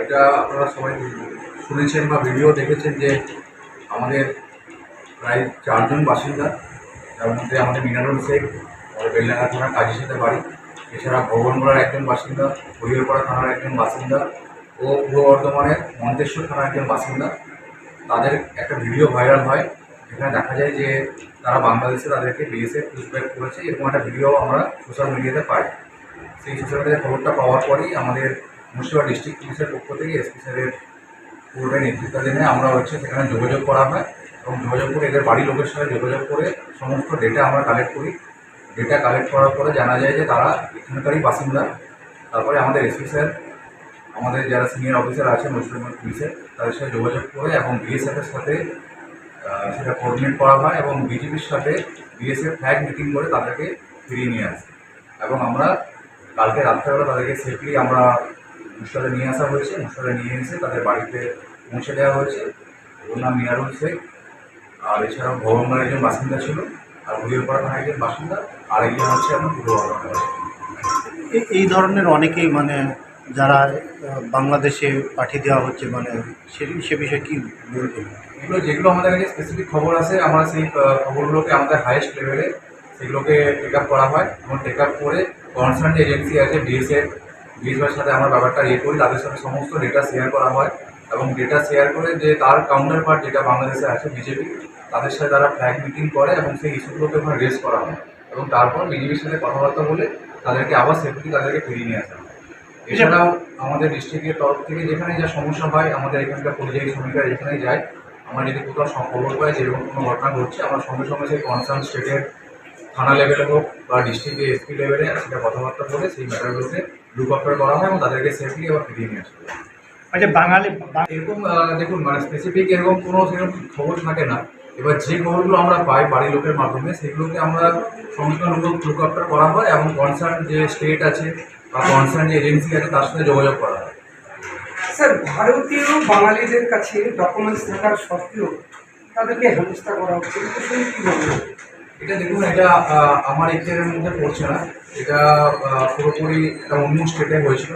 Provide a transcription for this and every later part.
এটা আপনারা সবাই শুনেছেন বা ভিডিও দেখেছেন যে আমাদের প্রায় 4 জন বাসিন্দা, তার মধ্যে আমাদের মিনারুল শেখ, আমাদের বেলডাঙ্গা থানার কাজীর সাথে বাড়ি, এছাড়া ভবনগড়ার একজন বাসিন্দা, হরিহরপাড়া থানার একজন বাসিন্দা ও পূর্ব বর্ধমানের মন্তেশ্বর থানার একজন বাসিন্দা। তাদের একটা ভিডিও ভাইরাল হয়, যেখানে দেখা যায় যে তারা বাংলাদেশে তাদেরকে বিএসএফ পুশব্যাক করেছে, এরকম একটা ভিডিও আমরা সোশ্যাল মিডিয়াতে পাই। সেই সোশ্যাল মিডিয়ায় খবরটা পাওয়ার পরেই আমাদের মুর্শিদাবাদ ডিস্ট্রিক্ট পুলিশের পক্ষ থেকে এসপি স্যারের পুরোটাই নেতৃত্বাধীনে আমরা সেখানে যোগাযোগ করা হয় এবং যোগাযোগ করে এদের বাড়ির লোকের সাথে যোগাযোগ করে সমস্ত ডেটা আমরা কালেক্ট করি। ডেটা কালেক্ট করার পরে জানা যায় যে তারা এখানকারই বাসিন্দা। তারপরে আমাদের এসপি স্যার, আমাদের যারা সিনিয়র অফিসার আছেন মুর্শিদাবাদ পুলিশের, তাদের সাথে যোগাযোগ করে এবং বিএসএফের সাথে সেটা কোঅর্ডিনেট করা হয় এবং বিজেপির সাথে বিএসএফ ফ্ল্যাগ মিটিং করে তাদেরকে ফিরিয়ে নিয়ে আসে এবং আমরা কালকে রাত্রেবেলা তাদেরকে সেফলি আমরা মুর্শিদাবাদে নিয়ে আসা হয়েছে। মুর্শিদাবাদে নিয়ে এসে তাদের বাড়িতে পৌঁছে দেওয়া হয়েছে। ওর নাম মিনারুল শেখ, আর এছাড়াও ভবনগড়ের একজন বাসিন্দা ছিল, আর হরিহরপাড়া থানার একজন বাসিন্দা, আর একজন হচ্ছে এখন পূর্ব বর্ধমানের বাসিন্দা। এই ধরনের অনেকেই যারা বাংলাদেশে পাঠিয়ে দেওয়া হচ্ছে সে বিষয়ে কি বলবেন? যেগুলো আমাদের কাছে স্পেসিফিক খবর আছে, আমরা সেই খবরগুলোকে আমাদের হাইয়েস্ট লেভেলে সেগুলোকে টেক আপ করা হয় এবং টেক আপ করে কনসার্ন যে এজেন্সি আছে বিএসএফের সাথে আমরা ব্যাপারটা করি, তাদের সাথে সমস্ত ডেটা শেয়ার করা হয় এবং ডেটা শেয়ার করে যে তার কাউন্টার পার্ট যেটা বাংলাদেশে আছে বিজেপি, তাদের সাথে তারা ফ্ল্যাগ মিটিং করে এবং সেই ইস্যুগুলোকে ওখানে রেজ করা হয় এবং তারপর বিজেপির সাথে কথাবার্তা বলে তাদেরকে আবার সেফটি তাদেরকে ফিরিয়ে নিয়ে আসা হয়। এছাড়াও আমাদের ডিস্ট্রিক্টের তরফ থেকে যেখানে যা সমস্যা হয়, আমাদের এখানকার পরিযায়ী শ্রমিকরা যেখানেই যায়, আমরা যদি কোথাও খবর পাই যে এরকম কোনো ঘটনা ঘটছে, আমরা সঙ্গে সঙ্গে সেই কনসার্ন স্টেটের থানা লেভেলে হোক বা ডিস্ট্রিক্টের এসপি লেভেলে সেটা কথাবার্তা বলে সেই ম্যাটারগুলোকে লুক আপ করা হয় এবং তাদেরকে সেফলি আবার ফিরিয়ে নিয়ে আসা হয়। আচ্ছা, বাঙালি এরকম দেখুন স্পেসিফিক এরকম কোনো সেরকম খবর থাকে না। এবার যে খবরগুলো আমরা পাই বাড়ির লোকের মাধ্যমে, সেগুলোকে আমরা সঙ্গে সঙ্গে লুক আপ করা হয় এবং কনসার্ন যে স্টেট আছে বা কনসার্ন যে এজেন্সি আছে তার সাথে যোগাযোগ করা হয়। স্যার, ভারতীয় বাঙালিদের কাছে ডকুমেন্টস থাকার সত্ত্বেও তাদেরকে হেনস্থা করা হচ্ছে, কিন্তু শুনে কী বলবেন? এটা দেখুন, এটা আমার এখতিয়ারের মধ্যে পড়ছে না। এটা পুরোপুরি একটা অন্য স্টেটে হয়েছিল।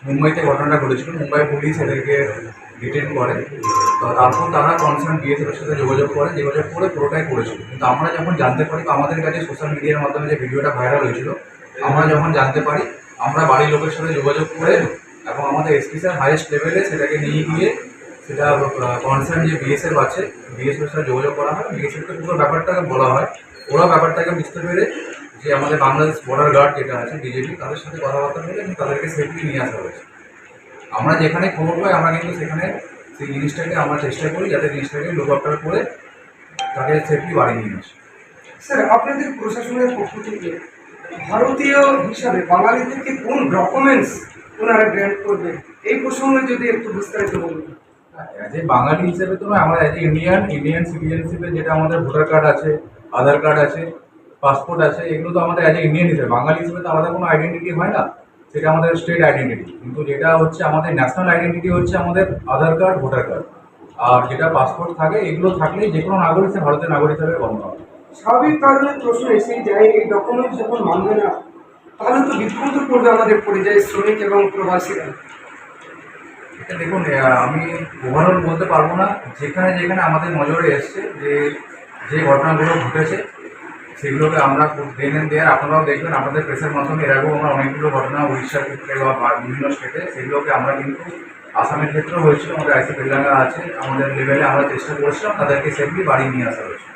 মুম্বাইতে ঘটনাটা ঘটেছিল। মুম্বাই পুলিশ এদেরকে ডিটেন করে, তো তারপর তারা কনসার্ন বিএসএফের সাথে যোগাযোগ করে পুরোটাই করেছিল। কিন্তু আমরা যখন জানতে পারি, আমাদের কাছে সোশ্যাল মিডিয়ার মাধ্যমে যে ভিডিওটা ভাইরাল হয়েছিল, আমরা যখন জানতে পারি, আমরা বাড়ির লোকের সাথে যোগাযোগ করে এবং আমাদের এসপি স্যার হাইয়েস্ট লেভেলে সেটাকে নিয়ে গিয়ে সেটা কনসার্ন যে বিএসএফ আছে বিএসএফের সাথে যোগাযোগ করা হয়। বিএসএফকে পুরো ব্যাপারটাকে বলা হয়, ওরা ব্যাপারটাকে বুঝতে পেরে যে আমাদের বাংলাদেশ বর্ডার গার্ড যেটা আছে বিজেপি, তাদের সাথে কথাবার্তা বলে এবং তাদেরকে সেফলি নিয়ে আসা হয়েছে। আমরা যেখানে খবর পাই আমরা কিন্তু সেখানে সেই জিনিসটাকে আমরা চেষ্টা করি যাতে জিনিসটাকে লুক আপ করে তাকে সেফলি বাড়ি নিয়ে আসি। স্যার, আপনাদের প্রশাসনের পক্ষ থেকে ভারতীয় হিসাবে বাঙালিদেরকে কোন ডকুমেন্টস ওনারা গ্র্যান্ট করবেন, এই প্রসঙ্গে যদি একটু বিস্তারিত বলুন। অ্যাজ এ বাঙালি হিসেবে তো আমরা অ্যাজ এ ইন্ডিয়ান সিটিজেনশিপে যেটা আমাদের ভোটার কার্ড আছে, আধার কার্ড আছে, পাসপোর্ট আছে, এগুলো তো আমাদের অ্যাজ এ ইন্ডিয়ান হিসেবে, বাঙালি হিসেবে তো আলাদা কোনো আইডেন্টিটি হয় না, সেটা আমাদের স্টেট আইডেন্টিটি। কিন্তু যেটা হচ্ছে আমাদের ন্যাশনাল আইডেন্টিটি হচ্ছে আমাদের আধার কার্ড, ভোটার কার্ড, আর যেটা পাসপোর্ট থাকে, এগুলো থাকলেই যে কোনো নাগরিক সে ভারতের নাগরিক হিসেবে গণ্য হয়। স্বাভাবিক কারণে প্রশ্ন এসেই যায়, এই ডকুমেন্টস যখন মানবে না, তাহলে তো বিভ্রান্ত করবে আমাদের পরিযায়ী শ্রমিক এবং প্রবাসীরা। এটা দেখুন, আমি ওভারঅল বলতে পারবো না। যেখানে যেখানে আমাদের নজরে এসছে যে ঘটনাগুলো ঘটেছে, সেগুলোকে আমরা দেয়ার আপনারাও দেখবেন আপনাদের প্রেসের মাধ্যমে। এর আগেও আমরা অনেকগুলো ঘটনা উড়িষ্যার ক্ষেত্রে বা বিভিন্ন স্টেটে, সেগুলোকে আমরা কিন্তু আসামের ক্ষেত্রেও হয়েছিল, আমাদের আইসি বেলডাঙ্গা আছে, আমাদের লেভেলে আমরা চেষ্টা করেছিলাম তাদেরকে সেফলি বাড়ি নিয়ে আসা হয়েছে।